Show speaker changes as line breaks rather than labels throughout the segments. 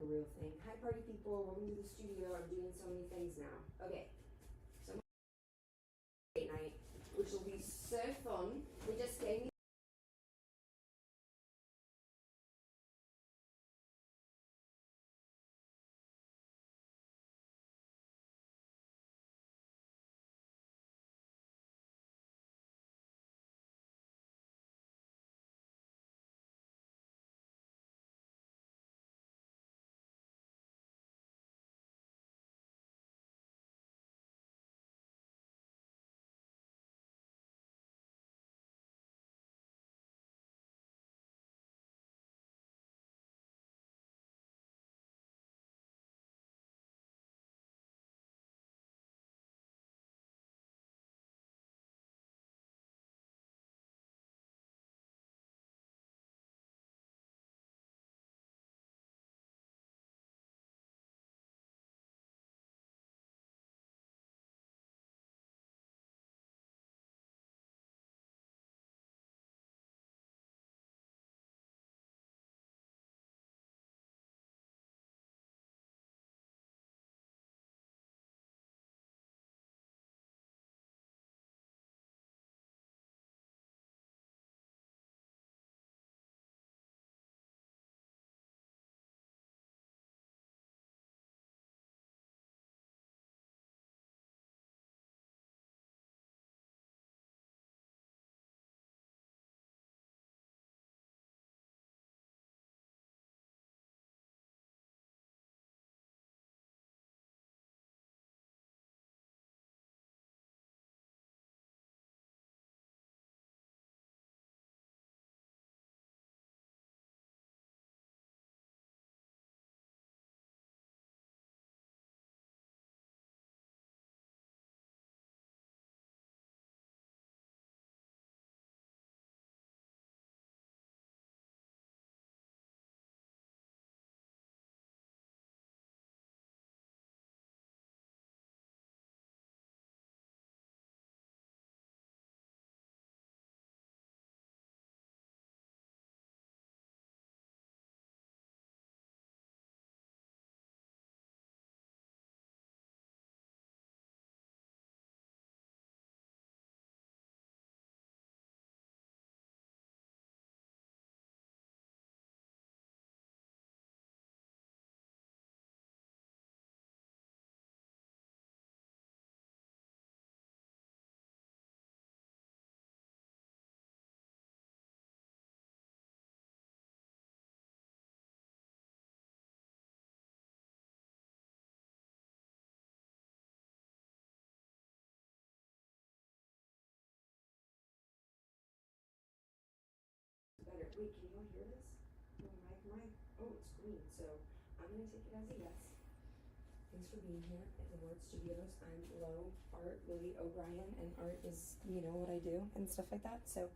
A real thing. Hi party people, welcome to the studio. I'm doing so many things now. Okay, so date night, which will be so fun. They just gave me better. Wait, can you all hear this? No, oh, it's green, so I'm gonna take it as a yes. Thanks for being here at the Word Studios. I'm Lily O'Brien, and art is, you know, what I do and stuff like that. So,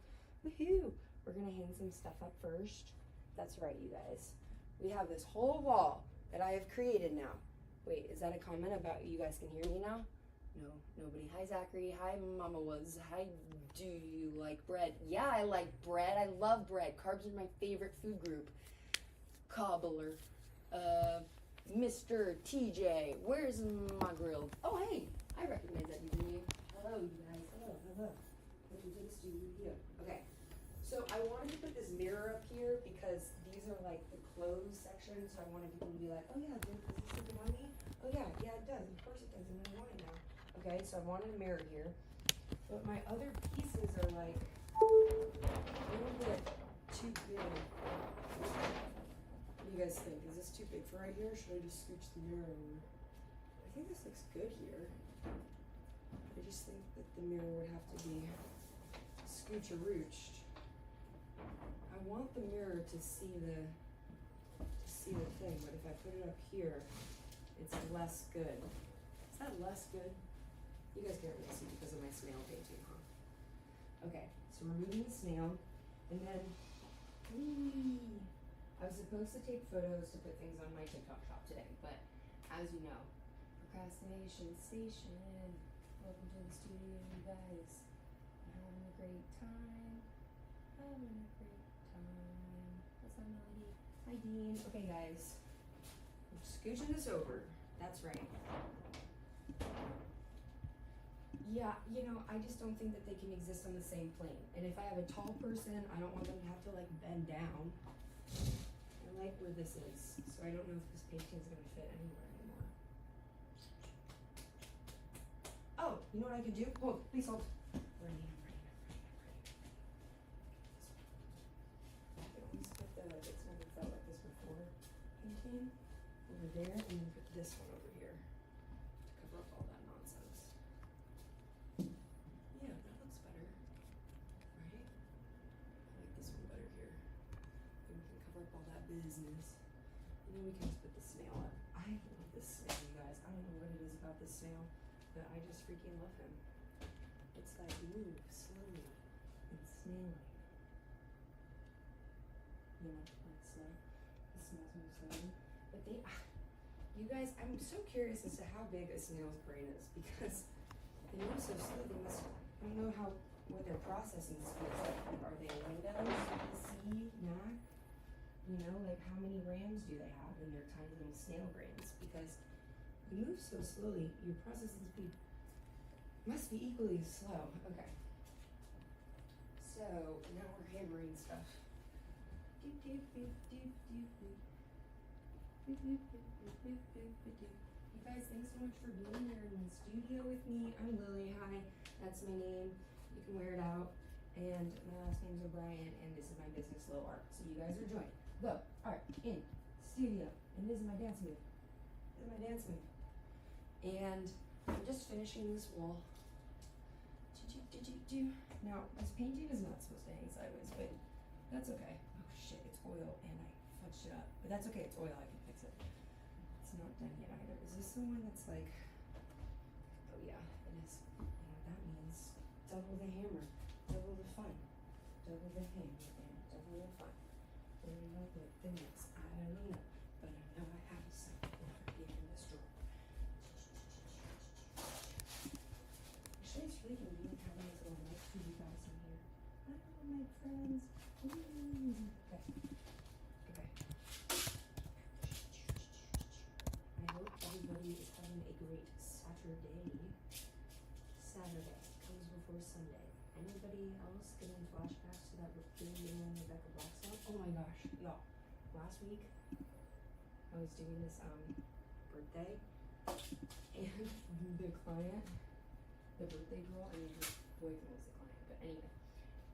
woohoo! We're gonna hang some stuff up first. That's right, you guys. We have this whole wall that I have created now. Wait, is that a comment about you guys can hear me now? No, nobody. Hi, Zachary. Hi, Mama Was. Hi, do you like bread? Yeah, I like bread. I love bread. Carbs are my favorite food group. Cobbler. Mr. TJ. Where's my grill? Oh, hey. I recognize that name. Hello, you guys. Hello. Welcome to the studio. Okay. So I wanted to put this mirror up here because these are like the clothes section. So I wanted people to be like, oh yeah, does this look good on me? Oh yeah, it does. Of course it does. And I want it now. Okay, so I wanted a mirror here. But my other pieces are like a little bit too big. What do you guys think? Is this too big for right here? Or should I just scooch the mirror over? I think this looks good here. I just think that the mirror would have to be scooch-a-rooched. I want the mirror to see the thing, but if I put it up here, it's less good. Is that less good? You guys can't really see because of my snail painting, huh? Okay, so we're moving the snail, and then I was supposed to take photos to put things on my TikTok shop today, but as you know, procrastination station. Welcome to the studio, you guys. Having a great time. What's that melody? Hi, Dean. Okay, guys. Scooching this over. That's right. Yeah, you know, I just don't think that they can exist on the same plane. And if I have a tall person, I don't want them to have to like bend down. I like where this is, so I don't know if this painting is gonna fit anywhere anymore. Oh, you know what I could do? Hold, please hold. I'm ready. I could always put the, it's never felt like this before, painting over there, and then put this one over here to cover up all that nonsense. Yeah, that looks better, right? I like this one better here. And we can cover up all that business. And then we can just put the snail up. I love this snail, you guys. I don't know what it is about this snail, but I just freaking love him. It's that move slowly and snail-like. You know, like slow. The snails move slowly. But they, you guys, I'm so curious as to how big a snail's brain is because they move so slow. They must, I don't know what their processing speeds like. Are they Windows, PC, Mac? You know, like how many RAMs do they have in their tiny little snail brains? Because you move so slowly, your processing speed must be equally as slow. Okay. So now we're hammering stuff. You guys, thanks so much for being here in the studio with me. I'm Lily. Hi, that's my name. You can wear it out. And my last name's O'Brien, and this is my business, Low Art. So you guys are joined. Low Art in studio, and this is my dance move. This is my dance move. And I'm just finishing this wall. Now, this painting is not supposed to hang sideways, but that's okay. Oh shit, it's oil, and I fudged it up. But that's okay, it's oil, I can fix it. It's not done yet either. Is this the one that's like, oh yeah, it is. You know what that means? Double the hammer, double the fun, double the hammer, and double the fun. Where am I put the next? I don't know, but I know I have something over here in this drawer. Actually, it's really convenient having this little mic for you guys in here. I don't know, my friends. Ooh. Okay. I hope everybody is having a great Saturday. Saturday comes before Sunday. Anybody else getting flashbacks to that video on Rebecca Black song? Oh my gosh, y'all. Last week, I was doing this birthday, and the client, the birthday girl, I mean her boyfriend was the client, but anyway.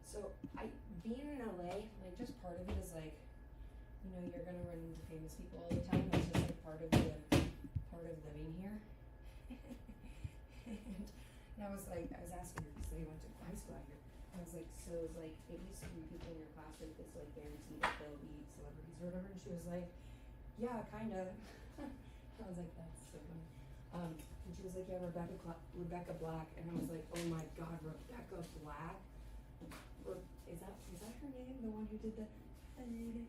So being in LA, like just part of it is like, you know, you're gonna run into famous people all the time. That's just like part of living here. And I was asking her because they went to high school out here. I was like, so it's like it used to be people in your class like this, like guaranteed that they'll be celebrities or whatever. And she was like, yeah, kind of. I was like, that's so funny. And she was like, yeah, Rebecca Black, and I was like, oh my God, Rebecca Black. Is that her name? The one who did the anyway?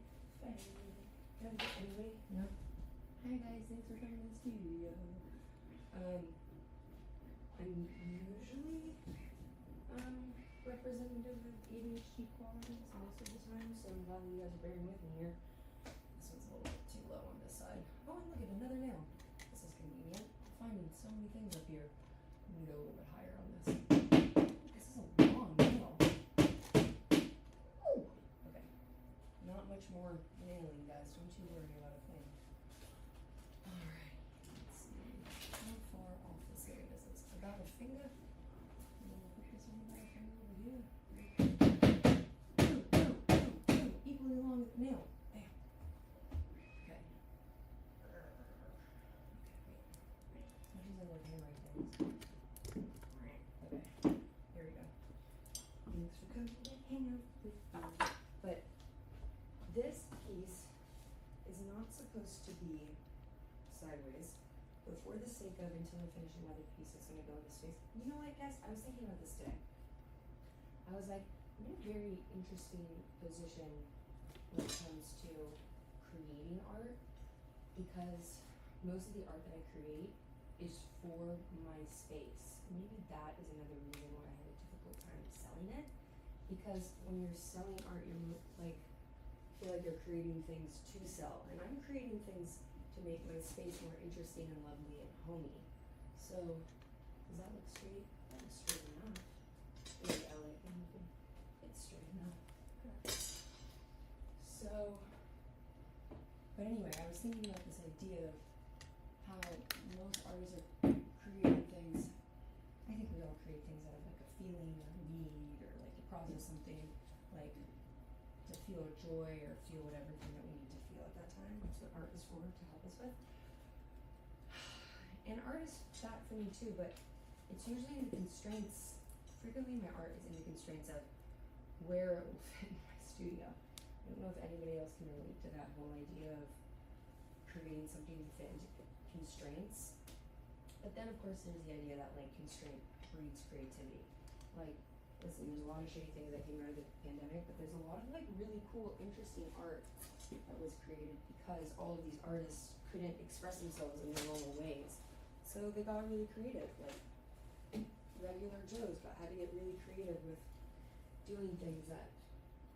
No. Hi guys, thanks for coming to the studio. I'm usually representative of ADHD qualities most of the time, so I'm glad you guys are bearing with me here. This one's a little bit too low on this side. Oh, and look at another nail. This is convenient. I'm finding so many things up here. I'm gonna go a little bit higher on this. This is a long nail. Ooh. Okay. Not much more nailing, guys. Don't you worry about a thing. Alright. Let's see. How far off this area is this? About a finger? And then we'll put this one about a finger over here. Equally long with the nail. Bam. Okay. As much as I like handwriting things. Okay. Here we go. Thanks for coming to hang out with me. But this piece is not supposed to be sideways, but for the sake of until I finish another piece, it's gonna go in this space. You know what, guys? I was thinking about this today. I was like, I'm in a very interesting position when it comes to creating art because most of the art that I create is for my space. Maybe that is another reason why I had a difficult time selling it, because when you're selling art, you're like feel like you're creating things to sell, and I'm creating things to make my space more interesting and lovely and homey. So, does that look straight? That looks straight enough. Maybe I like it. It's straight enough. Good. So, but anyway, I was thinking about this idea of how most artists are creating things. I think we all create things out of like a feeling or a need or like you process something like to feel joy or feel whatever thing that we need to feel at that time. That's what art is for, to help us with. And art is that for me too, but it's usually in the constraints. Frequently my art is in the constraints of where it will fit in my studio. I don't know if anybody else can relate to that whole idea of creating something to fit into constraints. But then of course there's the idea that like constraint breeds creativity. Like, listen, there's a lot of shitty things that came out of the pandemic, but there's a lot of like really cool, interesting art that was created because all of these artists couldn't express themselves in their normal ways. So they got really creative, like regular Joes had to get really creative with doing things that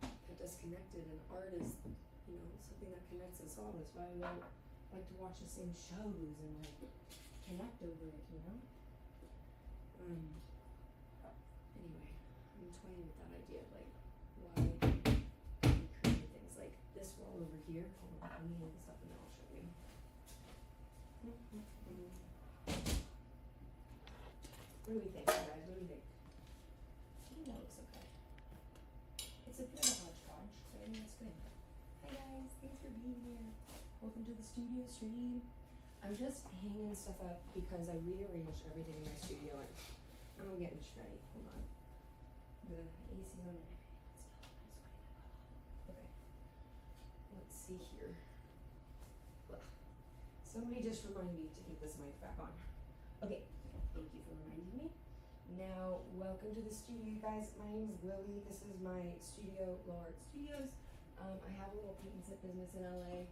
kept us connected, and art is, you know, something that connects us all. That's why we all like to watch the same shows and like connect over it, you know? Anyway, I'm toying with that idea of like why we create things like this wall over here. Hold on, let me hold this up and then I'll show you. What do we think, guys? What do we think? I think that looks okay. It's a bit of a hodgepodge, so I think that's good. Hi guys, thanks for being here. Welcome to the studio stream. I'm just hanging stuff up because I rearranged everything in my studio and I'm getting ready. Hold on. The AC on and everything. Okay. Let's see here. Ugh. Somebody just remind me to keep this mic back on. Okay. Thank you for reminding me. Now, welcome to the studio, you guys. My name is Lily. This is my studio, Low Art Studios. I have a little paint and sip business in LA.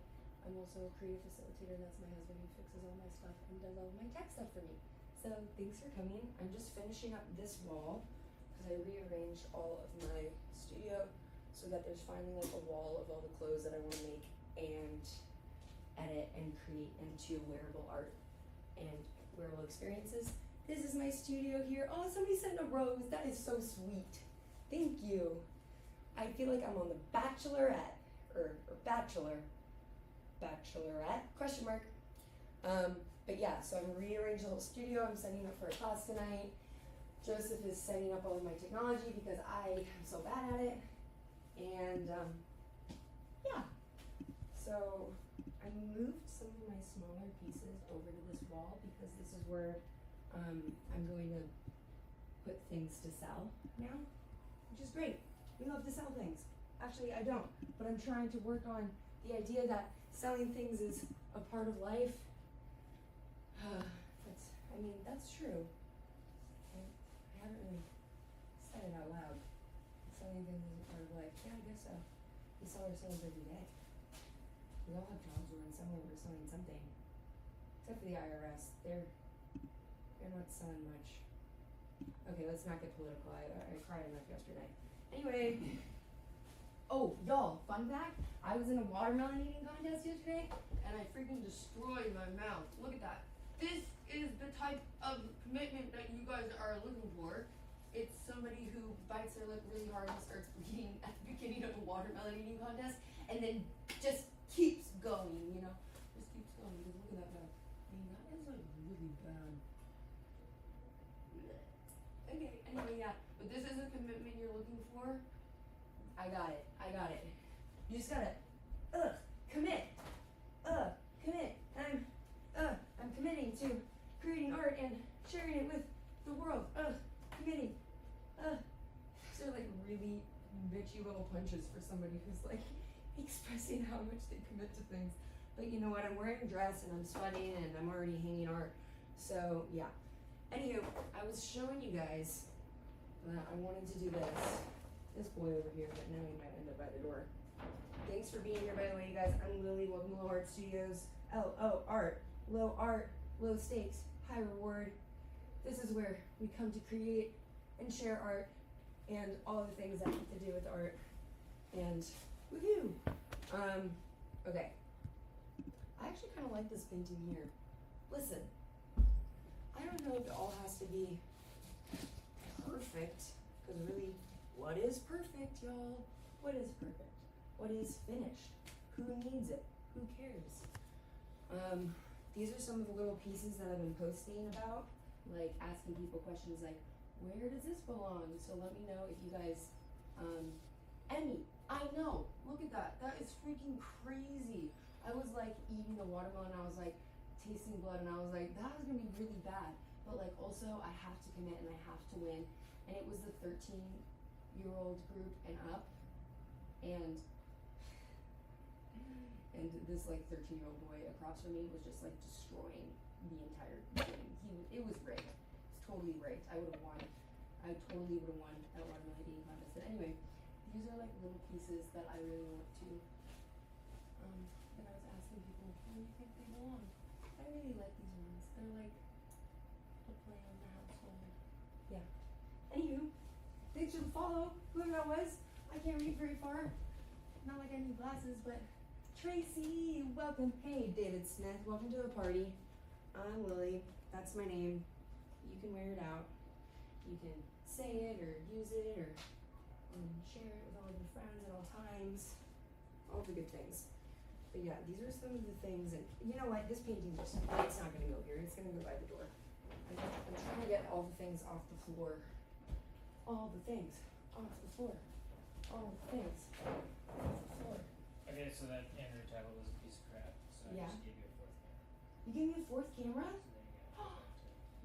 I'm also a creative facilitator. That's my husband who fixes all my stuff and does all my tech stuff for me. So thanks for coming. I'm just finishing up this wall because I rearranged all of my studio so that there's finally like a wall of all the clothes that I want to make and edit and create into wearable art and wearable experiences. This is my studio here. Oh, somebody sent a rose. That is so sweet. Thank you. I feel like I'm on the Bachelorette or Bachelorette, question mark. But yeah, so I'm rearranging the whole studio. I'm setting up for a class tonight. Joseph is setting up all of my technology because I am so bad at it. And yeah, so I moved some of my smaller pieces over to this wall because this is where I'm going to put things to sell now, which is great. We love to sell things. Actually, I don't, but I'm trying to work on the idea that selling things is a part of life. That's true. I haven't really said it out loud. Selling things is a part of life. Yeah, I guess so. We sell ourselves every day. We all have jobs where in some way we're selling something. Except for the IRS. They're not selling much. Okay, let's not get political. I cried enough yesterday. Anyway. Oh, y'all, fun fact, I was in a watermelon eating contest yesterday, and I freaking destroyed my mouth. Look at that. This is the type of commitment that you guys are looking for. It's somebody who bites their lip really hard and starts bleeding at the beginning of a watermelon eating contest, and then just keeps going, you know? Just keeps going, because look at that mouth. I mean, that is like really bad. Okay, anyway, yeah, but this is a commitment you're looking for. I got it. You just gotta, commit. Commit. I'm committing to creating art and sharing it with the world. Committing. These are like really bitchy little punches for somebody who's like expressing how much they commit to things. But you know what? I'm wearing a dress and I'm sweating and I'm already hanging art. So yeah. Anywho, I was showing you guys that I wanted to do this boy over here, but now he might end up by the door. Thanks for being here, by the way, you guys. I'm Lily. Welcome to Low Art Studios. Art. Low art, low stakes, high reward. This is where we come to create and share art and all of the things that have to do with art. And woohoo! Okay. I actually kind of like this painting here. Listen, I don't know if it all has to be perfect, because really, what is perfect, y'all? What is perfect? What is finished? Who needs it? Who cares? These are some of the little pieces that I've been posting about, like asking people questions like, where does this belong? So let me know if you guys, Emmy, I know, look at that. That is freaking crazy. I was like eating the watermelon, I was like tasting blood, and I was like, that was gonna be really bad. But like also, I have to commit and I have to win. And it was the 13-year-old group and up, and this like 13-year-old boy across from me was just like destroying the entire game. It was rigged. It's totally rigged. I would have won. I totally would have won at watermelon eating contest. But anyway, these are like little pieces that I really want to. And I was asking people, where do you think they belong? I really like these ones. They're like a play on the household. Yeah. Anywho, thanks for the follow. Whoever that was, I can't read very far. Not like I need glasses, but Tracy, welcome. Hey, David Smith, welcome to the party. I'm Lily. That's my name. You can wear it out. You can say it or use it or share it with all of your friends at all times. All the good things. But yeah, these are some of the things, and you know what? This painting just, it's not gonna go here. It's gonna go by the door. I'm trying to get all the things off the floor. All the things off the floor. All the things off the floor.
Okay, so that Android tablet was a piece of crap, so I just gave you a fourth camera.
You gave me a fourth camera?
So there you go.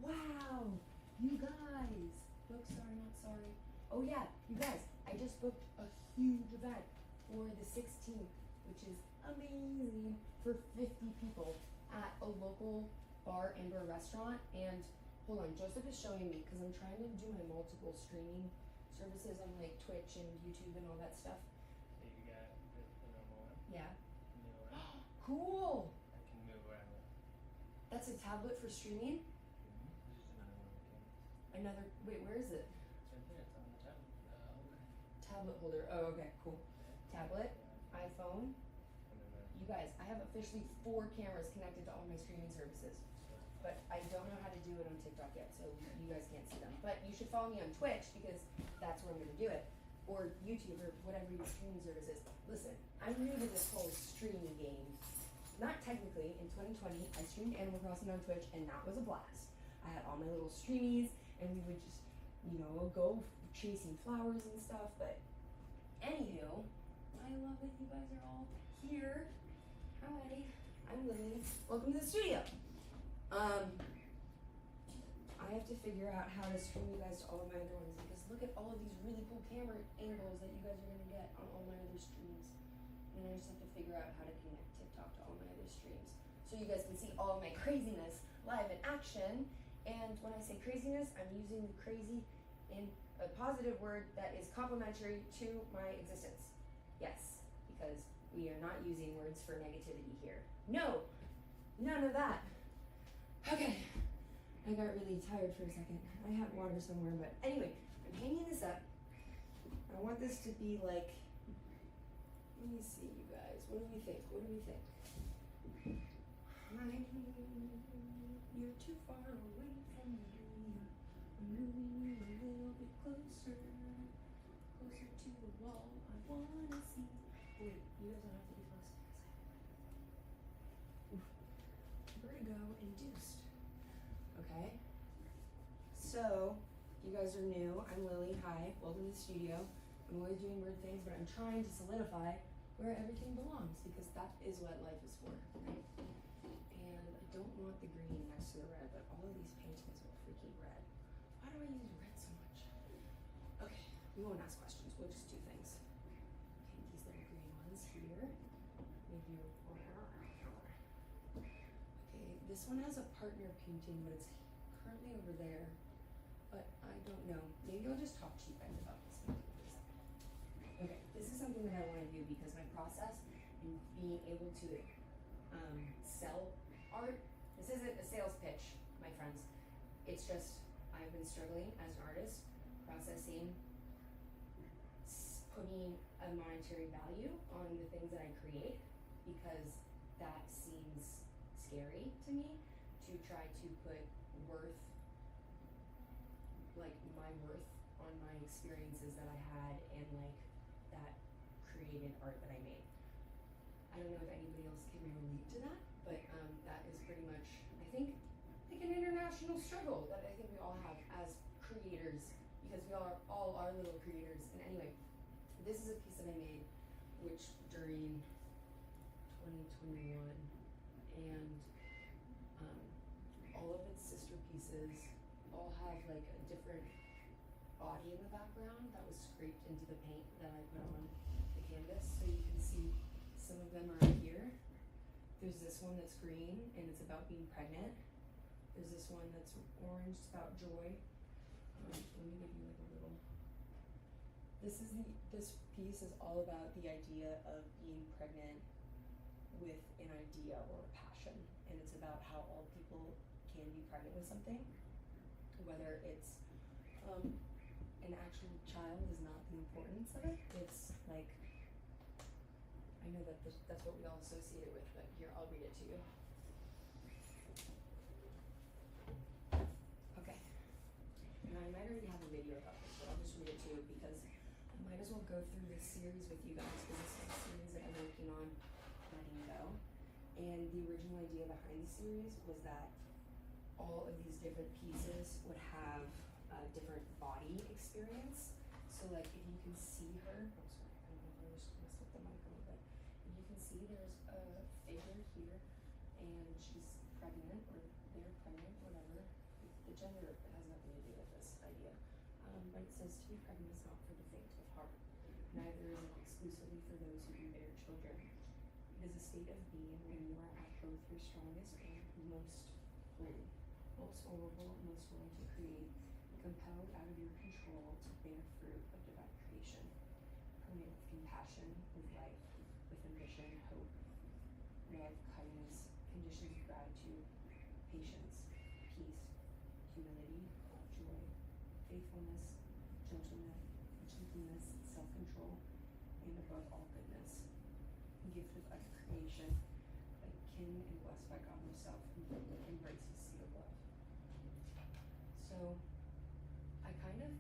Wow, you guys. Book sorry, not sorry. Oh yeah, you guys, I just booked a huge event for the 16th, which is amazing, for 50 people at a local bar and or restaurant. And hold on, Joseph is showing me, because I'm trying to do my multiple streaming services on like Twitch and YouTube and all that stuff.
Yeah, you got the normal one.
Yeah.
New one.
Cool.
I can move around it.
That's a tablet for streaming?
There's just another one we can.
Another, wait, where is it?
It's right there, it's on the tablet holder.
Tablet holder, oh okay, cool. Tablet,
Yeah.
iPhone.
And then
You guys, I have officially 4 cameras connected to all my streaming services. But I don't know how to do it on TikTok yet, so you guys can't see them. But you should follow me on Twitch, because that's where I'm gonna do it. Or YouTube, or whatever your streaming service is. Listen, I'm new to this whole streaming game. Not technically, in 2020, I streamed Animal Crossing on Twitch, and that was a blast. I had all my little streamies, and we would just, you know, go chasing flowers and stuff. But anywho, I love that you guys are all here. Hi, I'm Lily. Welcome to the studio. I have to figure out how to stream you guys to all of my other ones, because look at all of these really cool camera angles that you guys are gonna get on all my other streams. And I just have to figure out how to connect TikTok to all my other streams, so you guys can see all of my craziness live in action. And when I say craziness, I'm using crazy in a positive word that is complimentary to my existence. Yes, because we are not using words for negativity here. No, none of that. Okay, I got really tired for a second. I had water somewhere, but anyway, I'm hanging this up. I want this to be like, let me see, you guys. What do we think? What do we think? You're too far away from me. I'm moving you a little bit closer, closer to the wall. I wanna see. Wait, you guys don't have to be close. Vertigo induced. Okay. So, you guys are new. I'm Lily. Hi. Welcome to the studio. I'm always doing weird things, but I'm trying to solidify where everything belongs, because that is what life is for, right? And I don't want the green next to the red, but all of these paintings are freaking red. Why do I use red so much? Okay, we won't ask questions. We'll just do things. Okay, these little green ones here. Maybe okay, this one has a partner painting, but it's currently over there. But I don't know. Maybe I'll just talk to you guys about this painting for a second. Okay, this is something that I want to do, because my process in being able to sell art, this isn't a sales pitch, my friends. It's just, I've been struggling as an artist, processing, putting a monetary value on the things that I create, because that seems scary to me to try to put worth, like my worth on my experiences that I had and like that created art that I made. I don't know if anybody else can relate to that, but that is pretty much, I think, like an international struggle that I think we all have as creators, because we all are little creators. And anyway, this is a piece that I made, which during 2021, and all of its sister pieces all have like a different body in the background that was scraped into the paint that I put on the canvas. So you can see some of them are here. There's this one that's green and it's about being pregnant. There's this one that's orange, it's about joy. Let me give you like a little. This piece is all about the idea of being pregnant with an idea or a passion, and it's about how all people can be pregnant with something, whether it's an actual child is not the importance of it. It's like, I know that that's what we all associate it with, but here, I'll read it to you. Okay. Now, I might already have a video about this, but I'll just read it to you because I might as well go through this series with you guys, because this is a series that I'm working on letting go. And the original idea behind the series was that all of these different pieces would have a different body experience. So like if you can see her, oh sorry, I don't know if I just messed with the mic a little bit. If you can see there's a figure here and she's pregnant, or they're pregnant, whatever. The gender has nothing to do with this idea. But it says, to be pregnant is not for the faint of heart. Neither is it exclusively for those who can bear children. It is a state of being when you are at both your strongest and most holy, most vulnerable, most willing to create, compelled out of your control to bear fruit of divine creation, permeate with compassion, with life, with ambition, hope, love, kindness, conditions of gratitude, patience, peace, humility, joy, faithfulness, gentleness, self-control, and above all goodness, gift of utter creation, like kin and blessed by God himself, who embraces seed of love. So I kind of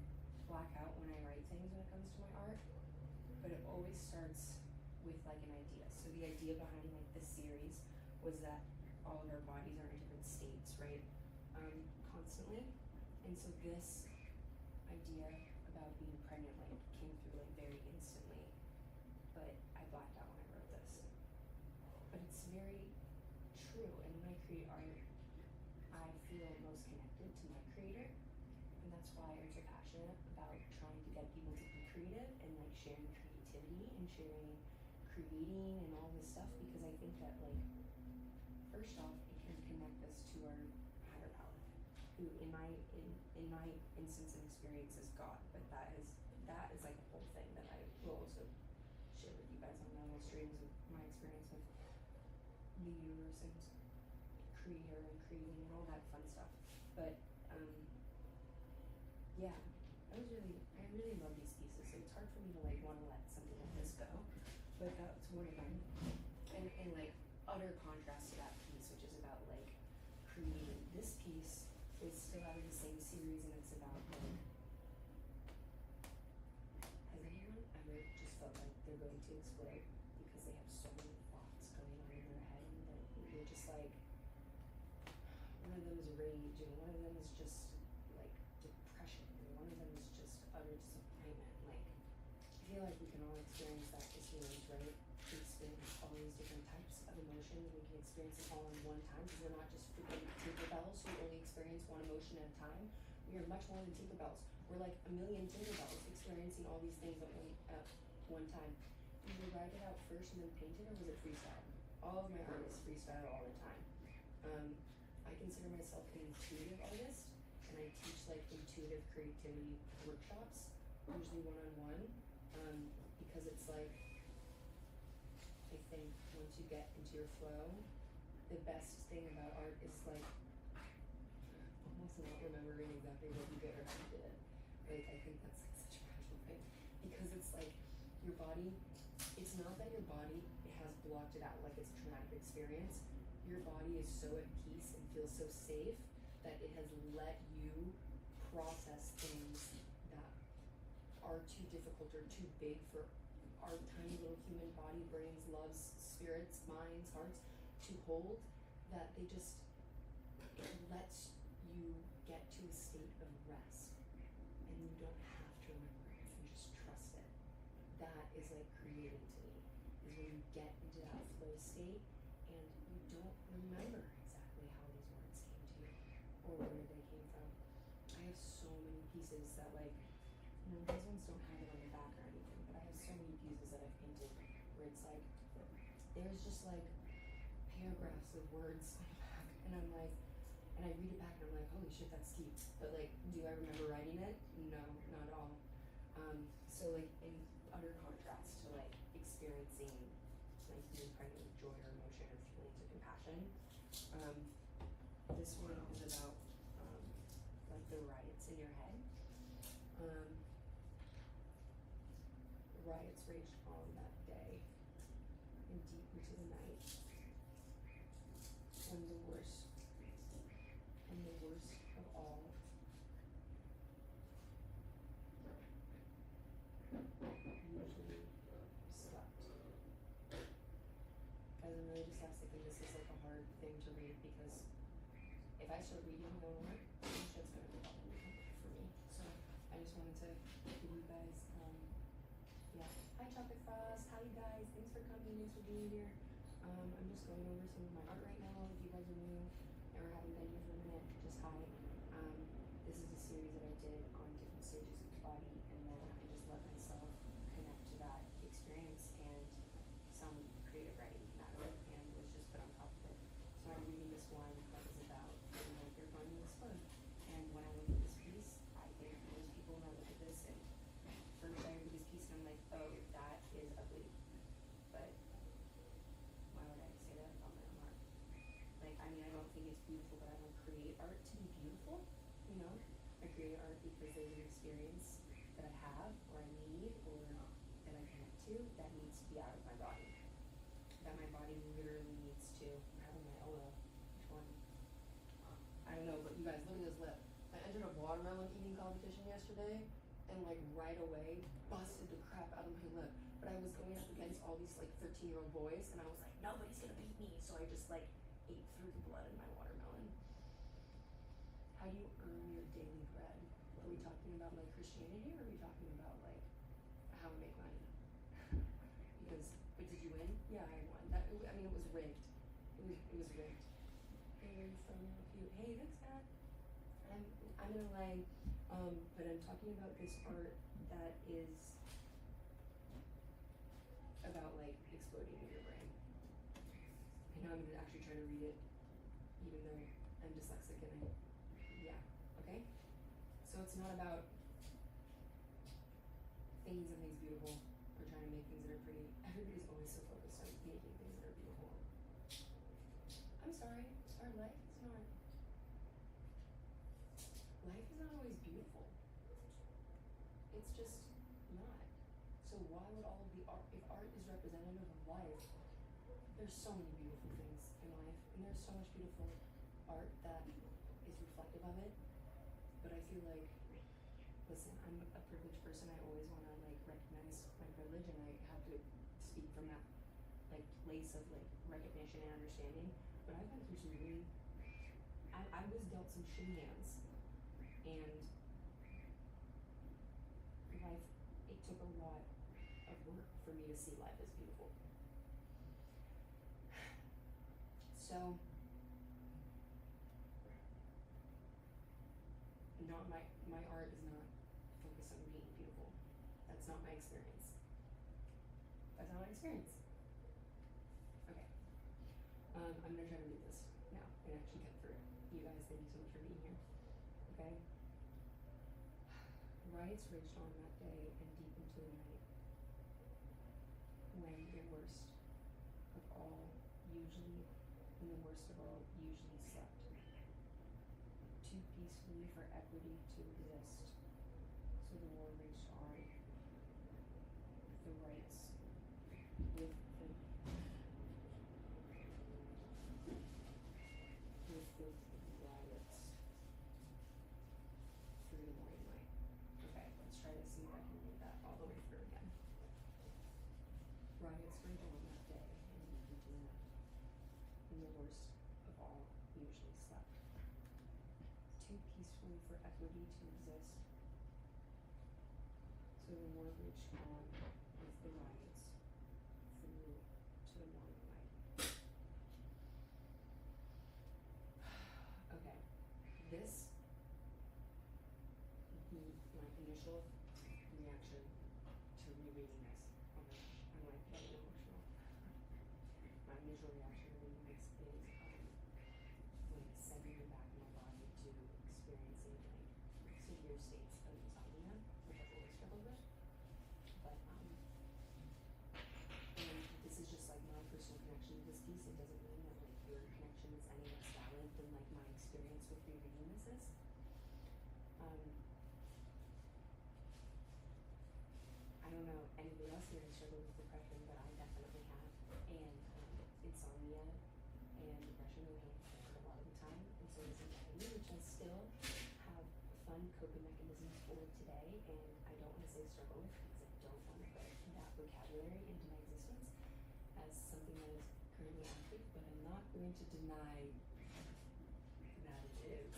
black out when I write things when it comes to my art, but it always starts with like an idea. So the idea behind like this series was that all of our bodies are in different states, right? Constantly. And so this idea about being pregnant like came through like very instantly, but I blacked out when I wrote this. But it's very true, and when I create art, I feel most connected to my creator, and that's why I'm so passionate about trying to get people to be creative and like sharing creativity and sharing creating and all this stuff, because I think that like, first off, it can connect us to our higher power, who in my instance and experience is God, but that is like a whole thing that I will also share with you guys on my OneStreams with my experience with the universe and creator and creating and all that fun stuff. But yeah, I really love these pieces, so it's hard for me to like want to let something like this go, but that's one of them. And like utter contrast to that piece, which is about like creating. This piece is still out of the same series, and it's about like, has anyone ever just felt like they're going to explode because they have so many thoughts going on in their head, and that you're just like, one of them is rage, and one of them is just like depression, and one of them is just utter disappointment. Like, I feel like we can all experience that as humans, right? We experience all these different types of emotions. We can experience it all in one time, because we're not just freaking Tinkerbells who only experience one emotion at a time. We are much more than Tinkerbells. We're like a million Tinkerbells experiencing all these things at one time. Did you write it out first and then paint it, or was it freestyle? All of my art is freestyle all the time. I consider myself an intuitive artist, and I teach like intuitive creativity workshops, usually one-on-one, because it's like, I think once you get into your flow, the best thing about art is like almost not remembering exactly what you did or how you did it. Like, I think that's like such a magical thing, because it's like your body, it's not that your body has blocked it out like it's a traumatic experience. your body is so at peace and feels so safe that it has let you process things that are too difficult or too big for our tiny little human body, brains, loves, spirits, minds, hearts to hold, that it lets you get to a state of rest, and you don't have to remember it, you can just trust it. That is like creating to me, is when you get into that flow state and you don't remember exactly how these words came to you or where they came from. I have so many pieces that, like, these ones don't have it on the back or anything, but I have so many pieces that I've painted where it's like, there's just like paragraphs of words on the back, and I'm like, and I read it back and I'm like, holy shit, that's deep. But like, do I remember writing it? No, not at all. So like in utter contrast to like experiencing like being pregnant with joy or emotion or feelings of compassion, this one is about like the riots in your head. Riots raged on that day and deep into the night when the worst of all usually slept. As I'm really dyslexic, and this is like a hard thing to read because if I start reading my own work, shit's gonna be probably for me. So I just wanted to give you guys, Hi Chocolate Frost, how you guys? Thanks for coming, thanks for being here. I'm just going over some of my art right now. If you guys are new or haven't been here for a minute, just hi. This is a series that I did on different stages of the body, and then I just let myself connect to that experience, and some creative writing came out of it and was just put on top of it. So I'm reading this one that is about feeling like you're going to explode. And when I look at this piece, I think most people, when I look at this, and first I read this piece and I'm like, oh, that is ugly. But why would I say that about my own art? Like, I mean, I don't think it's beautiful, but I don't create art to be beautiful, you know? I create art because there's an experience that I have, or I need, or that I connect to, that needs to be out of my body. That my body literally needs to. I'm having my oil. Which one? I don't know, but you guys, look at this lip. I entered a watermelon eating competition yesterday, and like right away busted the crap out of my lip. But I was going up against all these like 13-year-old boys, and I was like, nobody's gonna beat me. So I just like ate through the blood in my watermelon. How do you earn your daily bread? Are we talking about like Christianity, or are we talking about like how to make money? But did you win? Yeah, I won. I mean, it was rigged. It was rigged. Hey, so cute. Hey, thanks, Dad. I'm in LA, but I'm talking about this art that is about like exploding in your brain. And now I'm gonna actually try to read it, even though I'm dyslexic and okay? So it's not about things that makes beautiful, or trying to make things that are pretty. Everybody's always so focused on making things that are beautiful. I'm sorry, our life is not. Life is not always beautiful. It's just not. So why would all of the art, if art is representative of life, there's so many beautiful things in life, and there's so much beautiful art that is reflective of it. But I feel like, listen, I'm a privileged person. I always want to like recognize my privilege, and I have to speak from that like place of like recognition and understanding. But I've been through some really, I was dealt some shitty hands, and life, it took a lot of work for me to see life as beautiful. So, not my art is not focused on being beautiful. That's not my experience. That's not my experience. Okay. I'm gonna try to read this now and actually get through it. You guys, thank you so much for being here. Okay? Riots raged on that day and deep into the night, when the worst of all usually slept. Too peacefully for equity to exist. So the war raged on. The rights with the usually slept. Too peacefully for equity to exist. So the mortgage on with the riots through to the morning light. Okay, this, my initial reaction to rereading this, oh my gosh, I'm like getting emotional. My initial reaction to reading this is like sending me back in my body to experiencing like severe states of insomnia, which I've always struggled with. But and this is just like my personal connection to this piece. It doesn't mean that like your connection is any less valid than like my experience with rereading this is. I don't know anybody else here who struggled with depression, but I definitely have. And insomnia and depression go hand in hand a lot of the time. And so does anxiety, which I still have fun coping mechanisms for today. And I don't want to say struggle with because I don't want to put that vocabulary into my existence as something that is currently active, but I'm not going to deny that it is.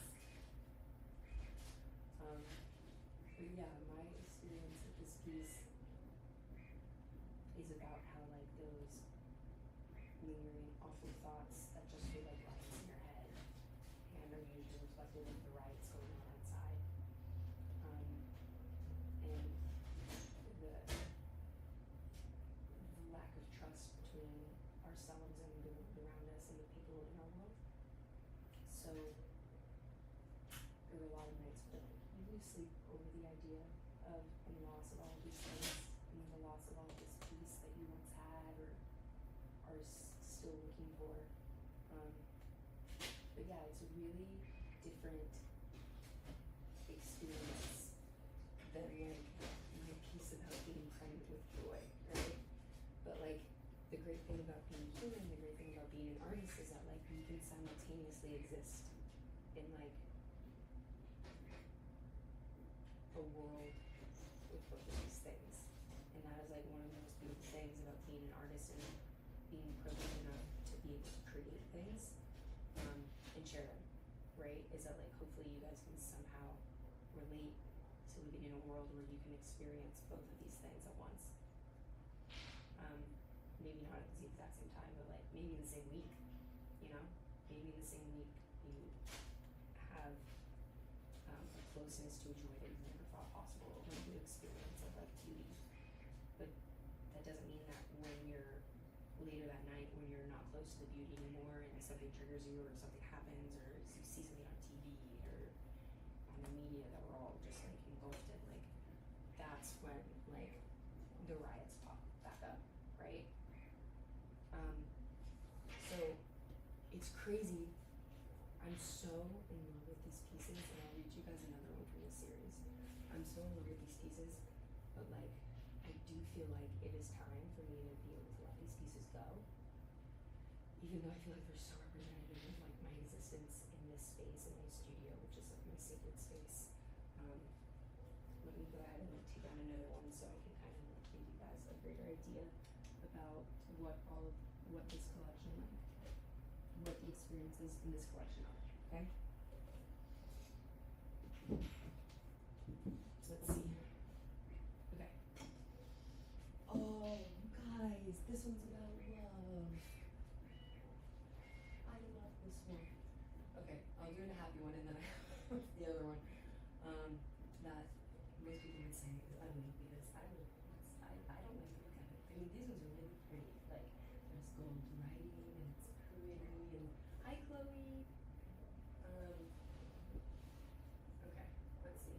But yeah, my experience with this piece is about how like those lingering awful thoughts that just feel like riots in your head and are usually reflected in the riots going on outside. And the lack of trust between ourselves and the world around us and the people in our world. So there were a lot of nights where like you lose sleep over the idea of and loss of all of these things and the loss of all of this peace that you once had or are still looking for. But yeah, it's a really different experience than like my piece about being pregnant with joy, right? But like the great thing about being human, the great thing about being an artist is that like you can simultaneously exist in like a world with both of these things. And that is like one of the most beautiful things about being an artist and being privileged enough to be able to create things and share them, right? Is that like hopefully you guys can somehow relate to living in a world where you can experience both of these things at once. Maybe not at the exact same time, but like maybe in the same week, you know? Maybe in the same week you have a closeness to a joy that you never thought possible, or a new experience of like beauty. But that doesn't mean that when you're later that night, when you're not close to the beauty anymore and something triggers you or something happens or you see something on TV or on the media that we're all just like engulfed in, like that's when like the riots pop back up, right? So it's crazy. I'm so in love with these pieces, and I'll read you guys another one from this series. I'm so in love with these pieces, but like I do feel like it is time for me to be able to let these pieces go. Even though I feel like they're so representative of like my existence in this space in my studio, which is like my sacred space. Let me go ahead and take down another one so I can kind of like give you guys a greater idea about what this collection like, what the experiences in this collection are. Okay. Let's see. Okay. Oh, guys, this one's about love. I love this one. Okay, I'll do a happy one and then I have the other one. That most people would say is ugly because I don't like to look at it. I mean, these ones are really pretty. Like, there's gold writing and it's pretty. And hi, Chloe. Okay, let's see.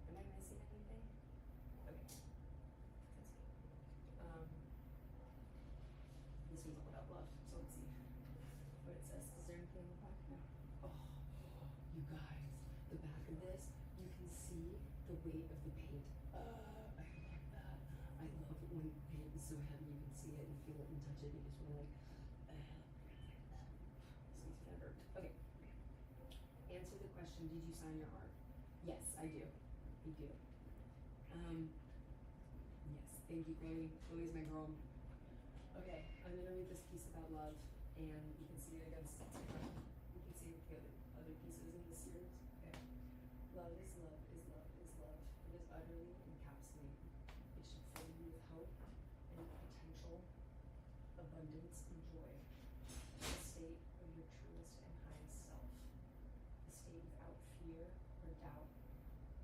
Am I missing anything? Okay, let's see. This one's all about love, so let's see what it says. Is there anything on the back? No. Oh, you guys, the back of this, you can see the weight of the paint. I love that. I love it when paint is so heavy you can see it and feel it and touch it. You just want to like, this one's never. Okay. Answer the question, did you sign your art? Yes, I do. Thank you. Yes, thank you, Chloe. Chloe's my girl. Okay, I'm gonna read this piece about love, and you can see it against the other pieces in the series. Okay. Love is love is love is love. It is utterly encapsulating. It should fill you with hope and potential, abundance and joy. The state of your truest and highest self. A state without fear or doubt,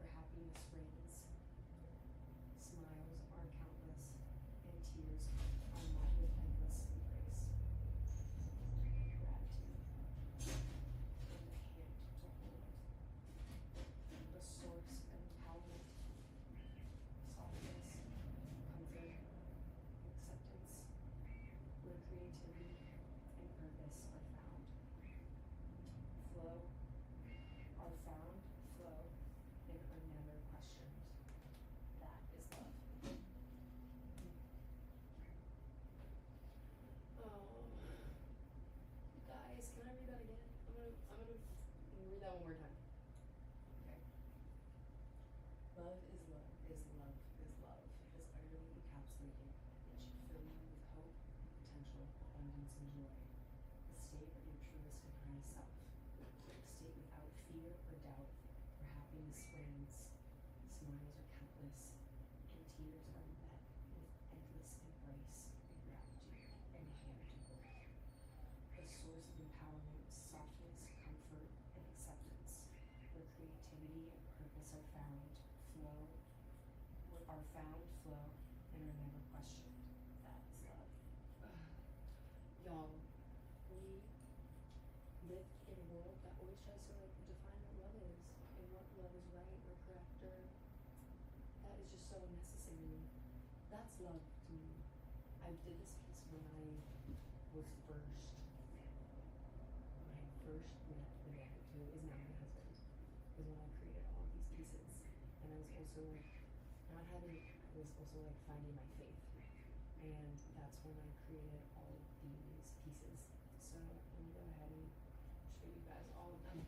where happiness reigns. Smiles are countless, and tears are met with endless embrace. Gratitude, and the hand to hold. A source of empowerment, softness, comfort, acceptance, where creativity and purpose are found. Flow, are found, flow, and are never questioned. That is love. Oh, guys, can I read that again? I'm gonna read that one more time. Okay. Love is love is love is love. It is utterly encapsulating. It should fill you with hope, potential, abundance, and joy. The state of your truest and highest self. A state without fear or doubt, where happiness reigns. Smiles are countless, and tears are met with endless embrace and gratitude and hand to hold. A source of empowerment, softness, comfort, and acceptance, where creativity and purpose are found, flow, are found, flow, and are never questioned. That is love. Y'all, we live in a world that always tries to like define what love is and what love is right or correct or that is just so unnecessary. That's love to me. I did this piece when I was first met the man who is now my husband. Was when I created all of these pieces. And I was also like I was also like finding my faith. And that's when I created all of these pieces. So let me go ahead and show you guys all of them.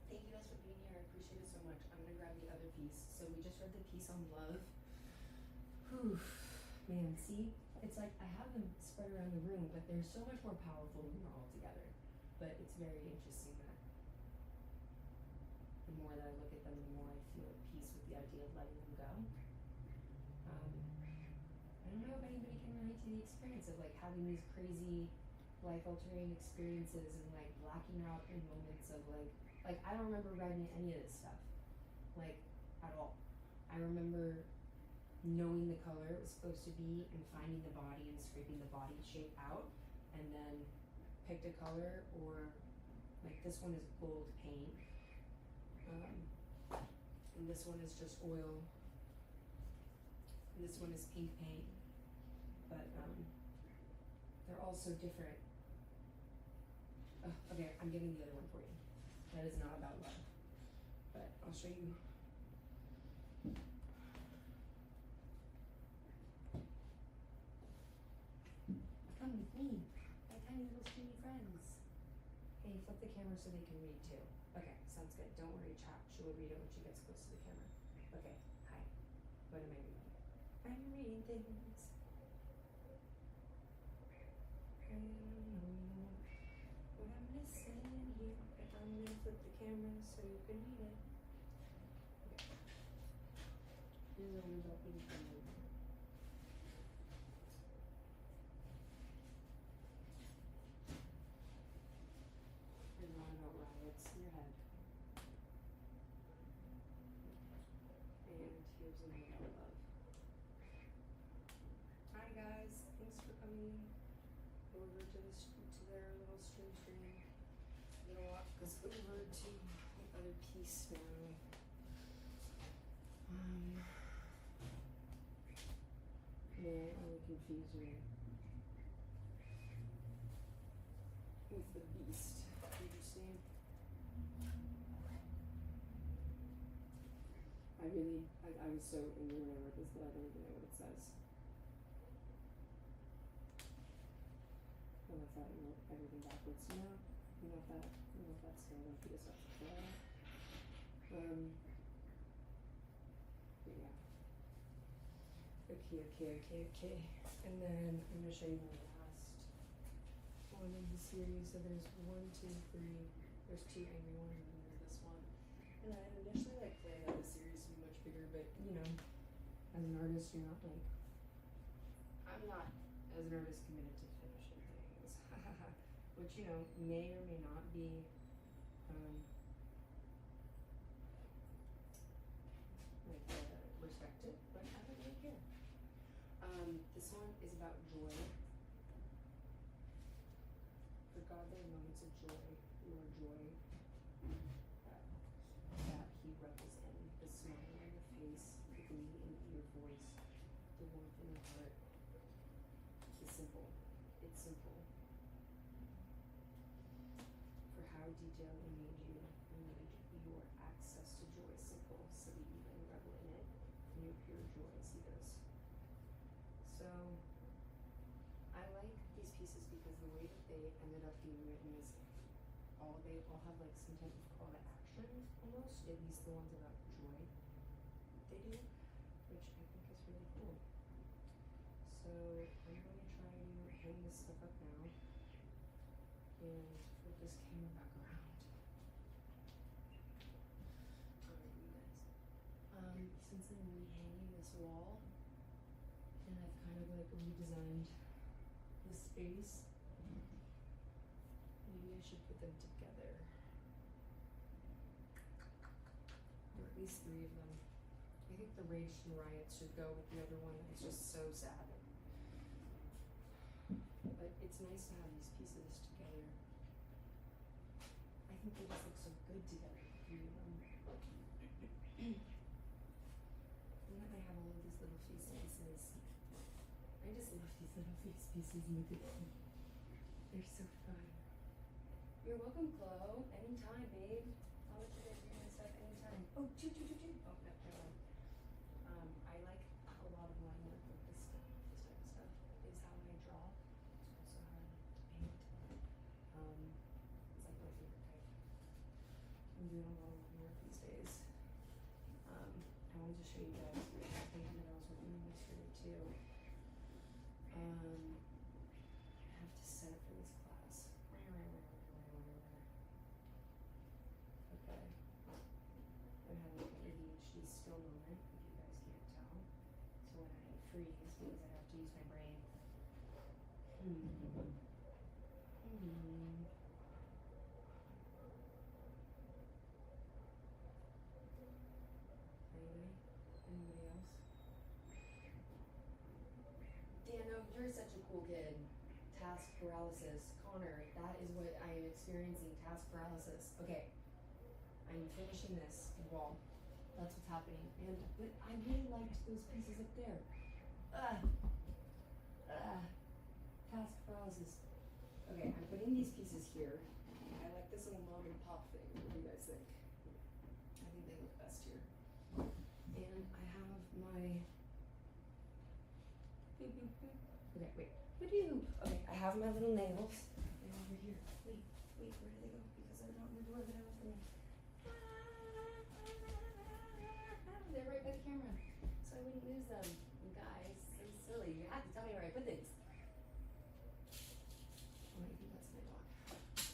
Thank you guys for being here. I appreciate it so much. I'm gonna grab the other piece. So we just read the piece on love. Whew. Man, see? It's like I have them spread around the room, but they're so much more powerful when we're all together. But it's very interesting that the more that I look at them, the more I feel at peace with the idea of letting them go. I don't know if anybody can relate to the experience of like having these crazy life-altering experiences and like blacking out in moments of like I don't remember writing any of this stuff, like at all. I remember knowing the color it was supposed to be and finding the body and scraping the body shape out, and then picked a color, or like this one is gold paint, and this one is just oil, and this one is pink paint, but they're all so different. Okay, I'm getting the other one for you. That is not about love, but I'll show you. Come with me, my tiny little skinny friends. Hey, flip the camera so they can read too. Okay, sounds good. Don't worry, chat. She will read it when she gets close to the camera. Okay, hi. What am I reading? I'm reading things. I don't know what I'm missing here, but I'm gonna flip the camera so you can read it. Okay. Here's a little about being friendly. Here's one about riots in your head. And here's another about love. Hi guys, thanks for coming over to their little stream. I'm gonna walk us over to the other piece now. Man, I would confuse me with the beast. Did you see? I was so angry when I wrote this that I don't even know what it says. I left that and wrote everything backwards. No, you left that still. Don't beat us up for that. Yeah. Okay. And then I'm gonna show you my last one of the series. So there's 1, 2, 3. There's 2 angry ones, and then there's this one. And I had initially like planned out the series to be much bigger, but you know, as an artist, you're not like. I'm not, as an artist, committed to finishing things, which you know may or may not be. Respected, but I don't really care. This one is about joy. For God, there are moments of joy, your joy, that He revels in. The smile on your face, the glee in your voice, the warmth in your heart. The simple. It's simple. For how detailed He made you, and made your access to joy simple, so that you can revel in it. Your pure joy, see this. So I like these pieces because the way that they ended up being written is they all have like some type of call to action almost, at least the ones about joy they do, which I think is really cool. So I'm going to try to hang this stuff up now and flip this camera back around. Alright, you guys. Since I'm rehanging this wall, and I've kind of like redesigned the space, maybe I should put them together. Or at least 3 of them. I think the Raged and Riot should go with the other one. It's just so sad. But it's nice to have these pieces together. I think they just look so good together, the 3 of them. And then I have all of these little face pieces. I just love these little face pieces. Look at them. They're so fun. You're welcome, Chloe. Anytime, babe. I'll let you guys do my stuff anytime. Oh, choo. Oh, no, never mind. I like a lot of line work with this type of stuff. Is how I draw. It's also how I paint. It's like my favorite type. I'm doing a lot of line work these days. I wanted to show you guys the painting that I was working on yesterday too. I have to set up for this class. Okay. I'm having like an ADHD still moment, if you guys can't tell. So when I freeze, because I have to use my brain. Anybody else? Dano, you're such a cool kid. Task paralysis. Connor, that is what I am experiencing, task paralysis. Okay. I'm finishing this wall. That's what's happening. But I really liked those pieces up there. Task paralysis. Okay, I'm putting these pieces here. I like this little mom and pop thing. What do you guys think? I think they look best here. And I have my okay, wait. Okay, I have my little nails. They're over here. Wait, where did they go? Because they're not in the door that I left them in. They're right by the camera. So I wouldn't lose them. You guys, so silly. You have to tell me where I put things. Oh, I think that's my dog. That's okay.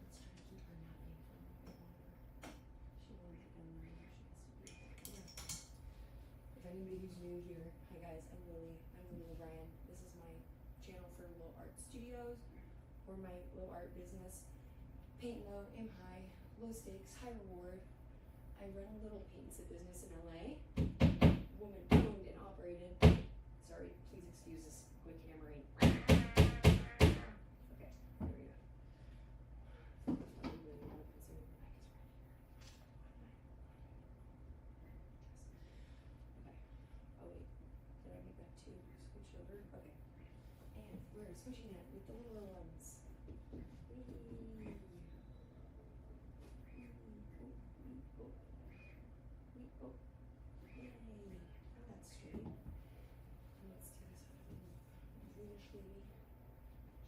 Let's try to keep her napping for a little bit longer. She won't get in there. She has to be here. If anybody who's new here, hi guys, I'm Lily O'Brien. This is my channel for low art studios, or my low art business. Paint low, aim high, low stakes, high reward. I run a little paint and sip business in LA. Woman owned and operated. Sorry, please excuse this quick hammering. Okay, there we go. I really want to put some of the back is right here. Okay. Oh wait, did I make that too switched over? Okay. And we're switching it with the little ones. Yay. Oh, that's straight. Let's do this with a little greenish lady.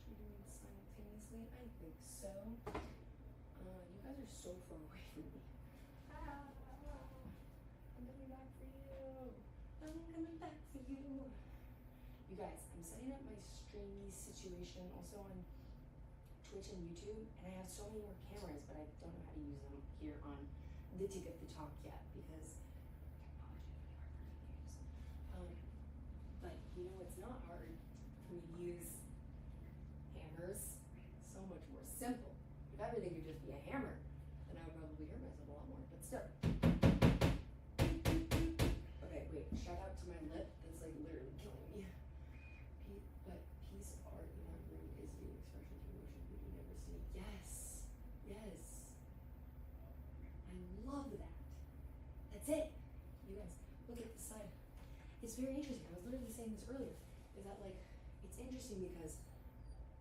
Should we do it simultaneously? I think so. You guys are so far away from me. I'm coming back for you. I'm coming back for you. You guys, I'm setting up my stringy situation situation also on Twitch and YouTube, and I have so many more cameras, but I don't know how to use them here on the Tick of the Talk yet because technology is really hard for me to use. But you know it's not hard for me to use hammers. So much more simple. If everything could just be a hammer, then I would probably hurt myself a lot more. But still. Okay, wait. Shout out to my lip. That's like literally killing me. But piece of art in that room is the expression of emotion we can never see. Yes. Yes. I love that. That's it. You guys, look at the side. It's very interesting. I was literally saying this earlier. Is that like, it's interesting because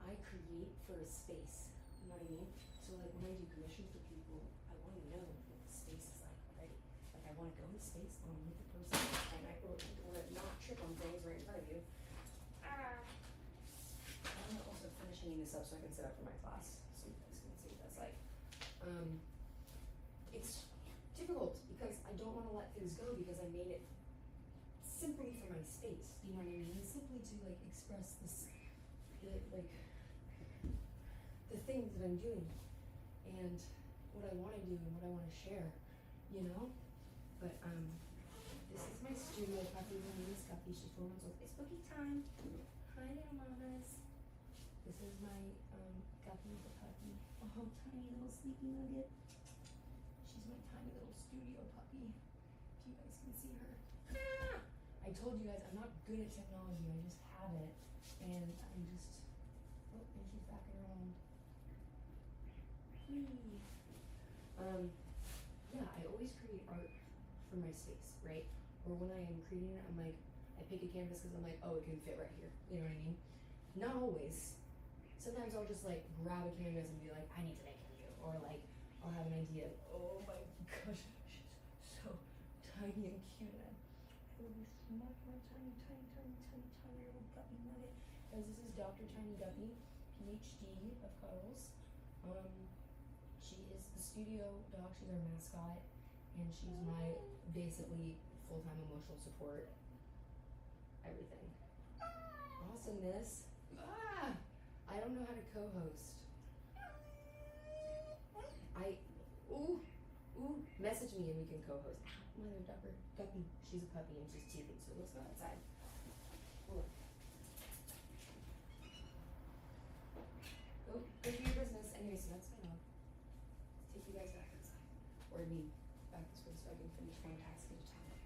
I create for a space. You know what I mean? So like when I do commissions for people, I want to know what the space is like already. Like I want to go in space, I want to meet the person, and I want to not trip on things right in front of you. I'm also finishing this up so I can set up for my class, so you guys can see what that's like. It's difficult because I don't want to let things go because I made it simply for my space. You know what I mean? Simply to like express this, the things that I'm doing and what I want to do and what I want to share, you know? But this is my studio puppy. Her name is Guppy. She's 4 months old. It's boogie time. Hi little mamas. This is my Guppy the puppy. Oh, tiny little sleepy nugget. She's my tiny little studio puppy. If you guys can see her. Ah! I told you guys I'm not good at technology. I just have it, and I'm just. Oh, and she's back in her home. Yeah, I always create art for my space, right? Or when I am creating it, I'm like, I pick a canvas because I'm like, oh, it can fit right here. You know what I mean? Not always. Sometimes I'll just like grab a canvas and be like, I need to make it new. Or like, I'll have an idea. Oh my gosh, she's so tiny and cute. I love you so much, my tiny little Guppy nugget. Guys, this is Dr. Tiny Guppy, PhD of Cuddles. She is the studio dog, she's our mascot, and she's my basically full-time emotional support, everything. Awesomeness. Ah! I don't know how to co-host. Message me and we can co-host. Mother Dr. Guppy, she's a puppy and she's teething, so let's go outside. Go do your business. Anyway, so that's my dog. Take you guys back inside. Or me, back this way so I can finish one task at a time.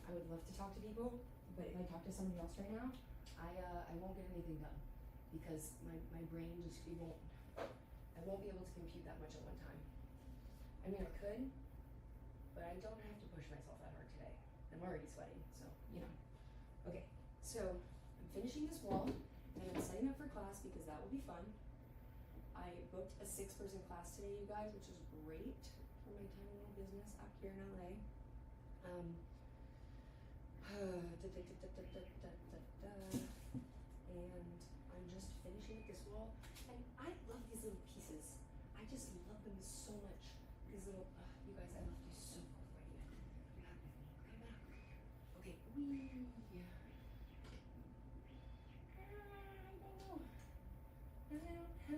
I would love to talk to people, but if I talk to somebody else right now, I won't get anything done. Because my brain just, I won't be able to compute that much at one time. I mean, I could, but I don't have to push myself that hard today. I'm already sweating, so, you know. Okay, so I'm finishing this wall, and I'm setting up for class because that will be fun. I booked a 6-person class today, you guys, which is great for my tiny little business up here in LA. And I'm just finishing up this wall, and I love these little pieces. I just love them so much. These little, you guys, I love you so much. Okay, wee. I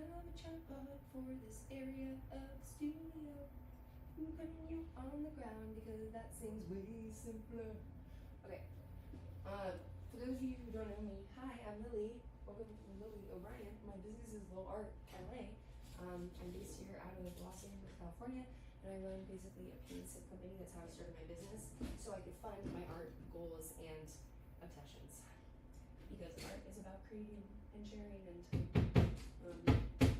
don't have a tripod for this area of the studio. I'm putting you on the ground because that seems way simpler. Okay. For those of you who don't know me, hi, I'm Lily O'Brien. My business is Low Art LA. I'm based here out of Los Angeles, California, and I run basically a paid SIP company. That's how I started my business, so I could fund my art goals and obsessions. Because art is about creating and sharing and being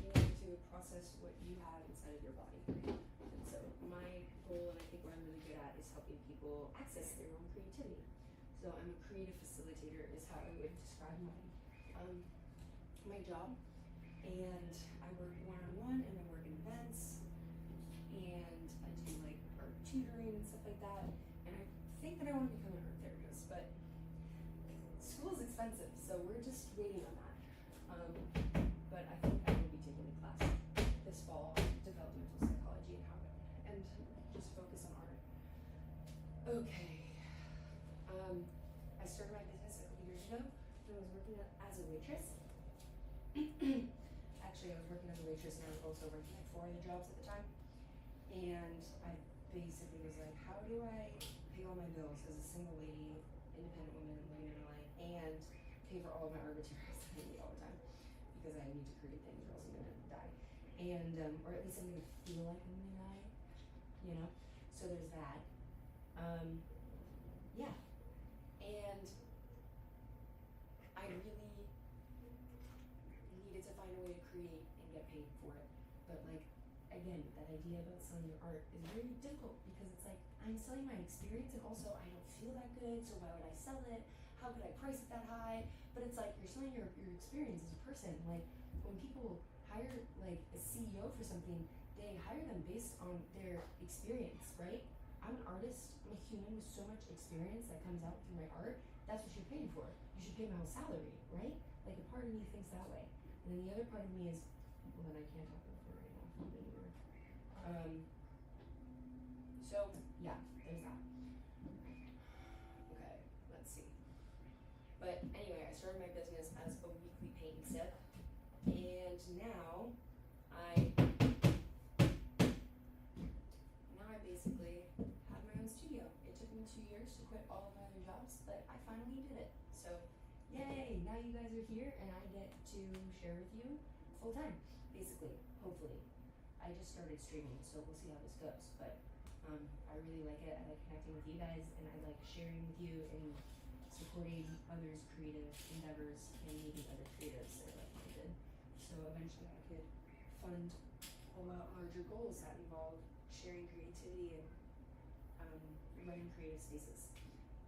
able to process what you have inside of your body. And so my goal, and I think what I'm really good at, is helping people access their own creativity. So I'm a creative facilitator is how I would describe my job. And I work one-on-one, and I work in events, and I do like art tutoring and stuff like that. And I think that I want to become an art therapist, but school is expensive, so we're just waiting on that. But I think I will be taking a class this fall on developmental psychology and just focus on art. Okay. I started my business a couple years ago when I was working as a waitress. Actually, I was working as a waitress and I was also working like 4 other jobs at the time. And I basically was like, how do I pay all my bills as a single lady, independent woman living in LA, and pay for all of my art materials that I need all the time? Because I need to create things or else I'm gonna die. And, or at least I'm gonna feel like I'm gonna die, you know? So there's that. Yeah. And I really needed to find a way to create and get paid for it. But like, again, that idea about selling your art is very difficult because it's like, I'm selling my experience and also I don't feel that good, so why would I sell it? How could I price it that high? But it's like, you're selling your experience as a person. Like, when people hire like a CEO for something, they hire them based on their experience, right? I'm an artist, I'm a human with so much experience that comes out through my art. That's what you're paying for. You should pay my whole salary, right? Like, a part of me thinks that way. And then the other part of me is, well, then I can't talk about it right now. So yeah, there's that. Okay, let's see. But anyway, I started my business as a weekly paint and sip, and now I basically have my own studio. It took me 2 years to quit all of my other jobs, but I finally did it. So yay, now you guys are here and I get to share with you full time, basically, hopefully. I just started streaming, so we'll see how this goes, but I really like it. I like connecting with you guys and I like sharing with you and supporting others' creative endeavors and meeting other creatives that are like-minded. So eventually I could fund a lot larger goals that involve sharing creativity and running creative spaces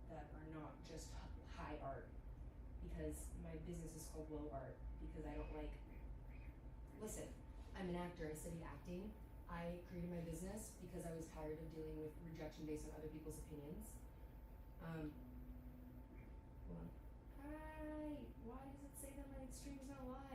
that are not just high art, because my business is called low art because I don't like, listen, I'm an actor, I studied acting. I created my business because I was tired of dealing with rejection based on other people's opinions. Hold on. Hi, why does it say that my stream's not live?